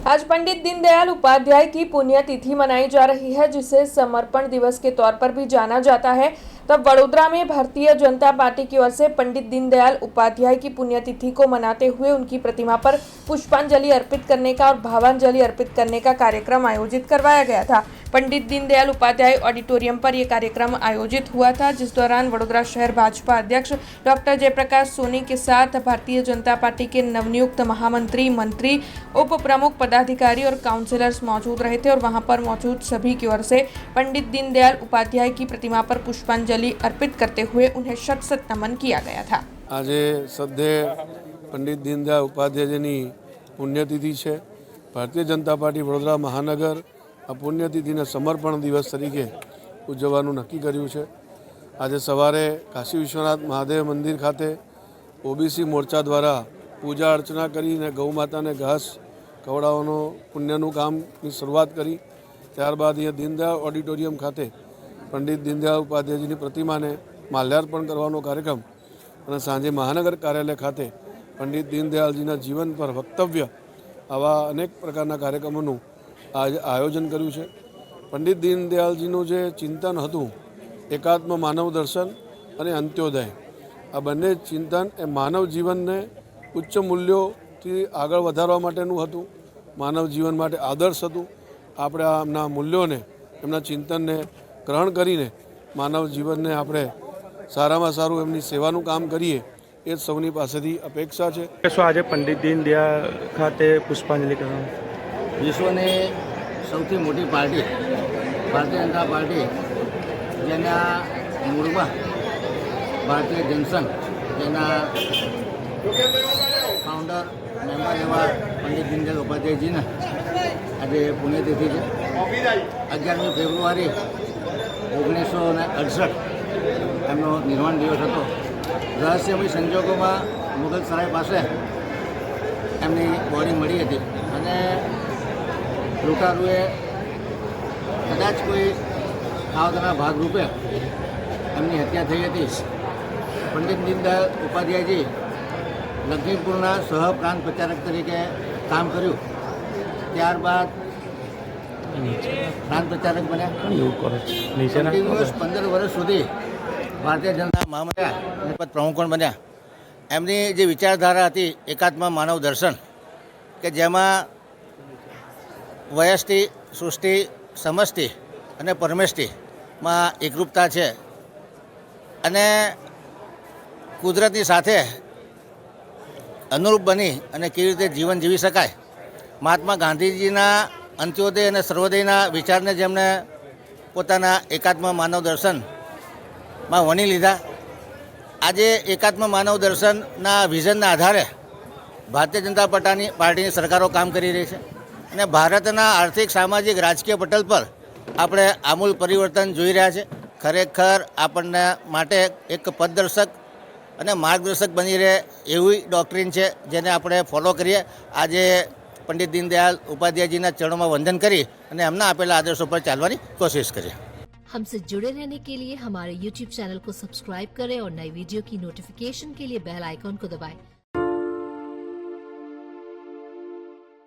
आज पंडित दीनदयाल उपाध्याय की पुण्यतिथि मनाई जा रही है, जिसे समर्पण दिवस के तौर पर भी जाना जाता है। तब वडोदरा में भारतीय जनता पार्टी की ओर से पंडित दीनदयाल उपाध्याय की पुण्यतिथि को मनाते हुए उनकी प्रतिमा पर पुष्पांजलि अर्पित करने का और भावांजलि अर्पित करने का कार्यक्रम आयोजित करवाया गया था। पंडित दीनदयाल उपाध्याय ऑडिटोरियम पर यह कार्यक्रम आयोजित हुआ था, जिस दौरान वडोदरा शहर भाजपा अध्यक्ष डॉक्टर जयप्रकाश सोनी के साथ भारतीय जनता पार्टी के नवनियुक्त महामंत्री, मंत्री, उप प्रमुख पदाधिकारी और काउंसिलर्स मौजूद रहे थे और वहां पर मौजूद सभी की ओर से पंडित दीनदयाल उपाध्याय की प्रतिमा पर पुष्पांजलि अर्पित करते हुए उन्हें शत शत नमन किया गया था। आज सद्य पंडित दीनदयाल उपाध्याय जी की पुण्यतिथि है। भारतीय जनता पार्टी वडोदरा महानगर आ पुण्यतिथि ने समर्पण दिवस तरीके उजवવાનું नक्की कर्યું છે। આજે સવારે કાશી વિશ્વનાથ મહાદેવ મંદિર ખાતે ઓબીસી મોરચા દ્વારા પૂજા અર્ચના કરીને ગૌ માતાને ઘાસ ખવડાવવાનો પુણ્યનું કામની શરૂઆત કરી। ત્યારબાદ અહીંયા દીનદયાળ ઓડિટોરિયમ ખાતે પંડિત દીનદયાળ ઉપાધ્યાયજીની પ્રતિમાને માલ્યાર્પણ કરવાનો કાર્યક્રમ અને સાંજે મહાનગર કાર્યાલય ખાતે પંડિત દીનદયાળજીના જીવન પર વક્તવ્ય આવા અનેક પ્રકારના કાર્યક્રમોનું आज आयोजन कर्યું છે। पंडित दीनदयाळजीનું જે ચિંતન હતું એકાત્મ માનવ દર્શન અને અંત્યોદય, આ બંને ચિંતન એ માનવ જીવનને ઉચ્ચ મૂલ્યોથી આગળ વધારવા માટેનું હતું, માનવ જીવન માટે આદર્શ હતું। આપણે એમના મૂલ્યોને, એમના ચિંતનને ગ્રહણ કરીને માનવ જીવનને આપણે સારામાં સારું એમની સેવાનું કામ કરીએ એ જ સૌની પાસેથી અપેક્ષા છે। આજે પંડિત દીનદયાળ ખાતે પુષ્પાંજલિ કરવામાં વિશ્વની સૌથી મોટી પાર્ટી ભારતીય જનતા પાર્ટી, જેના મૂળમાં ભારતીય જનસંઘ, જેના ફાઉન્ડર મેમ્બર એવા પંડિત દીનદયાળ ઉપાધ્યાયજીને આજે પુણ્યતિથિ છે। 11મી ફેબ્રુઆરી 1968 એમનો નિર્વાણ દિવસ હતો। રહસ્યમય સંજોગોમાં મુગલ સરાય પાસે એમની બોડી મળી હતી અને લૂંટારુએ કદાચ કોઈ કાવતરાના ભાગરૂપે એમની હત્યા થઈ હતી। પંડિત દીનદયાળ ઉપાધ્યાયજી લખીમપુરના સહ પ્રાંત પ્રચારક તરીકે કામ કર્યું। ત્યારબાદ પ્રાંત પ્રચારક બન્યા। કન્ટિન્યુઅસ 15 વર્ષ સુધી ભારતીય જનતા મહામંત્રી અને પદ પ્રમુખ પણ બન્યા। એમની જે વિચારધારા હતી એકાત્મ માનવ દર્શન, કે જેમાં વયષ્ટિ, સૃષ્ટિ, સમષ્ટિ અને પરમેષ્ટિમાં એકરૂપતા છે અને કુદરતની સાથે અનુરૂપ બની અને કેવી રીતે જીવન જીવી શકાય। મહાત્મા ગાંધીજીના અંત્યોદય અને સર્વોદયના વિચારને જેમણે પોતાના એકાત્મ માનવ દર્શનમાં વણી લીધા। આજે એકાત્મ માનવ દર્શનના વિઝનના આધારે ભારતીય જનતા પાર્ટીની સરકારો કામ કરી રહી છે અને ભારતના આર્થિક, સામાજિક, રાજકીય પટલ પર આપણે આમૂલ પરિવર્તન જોઈ રહ્યા છે। ખરેખર આપણને માટે એક પથદર્શક અને માર્ગદર્શક બની રહે એવી ડૉક્ટ્રીન છે, જેને આપણે ફોલો કરીએ। આજે પંડિત દીનદયાળ ઉપાધ્યાયજીના ચરણોમાં વંદન કરી અને એમના આપેલા આદર્શો પર ચાલવાની कोशिश કરીએ। हमसे जुड़े रहने के लिए हमारे YouTube चैनल को सब्सक्राइब करें और नई वीडियो की नोटिफिकेशन के लिए बेल आइकॉन को दबाएं।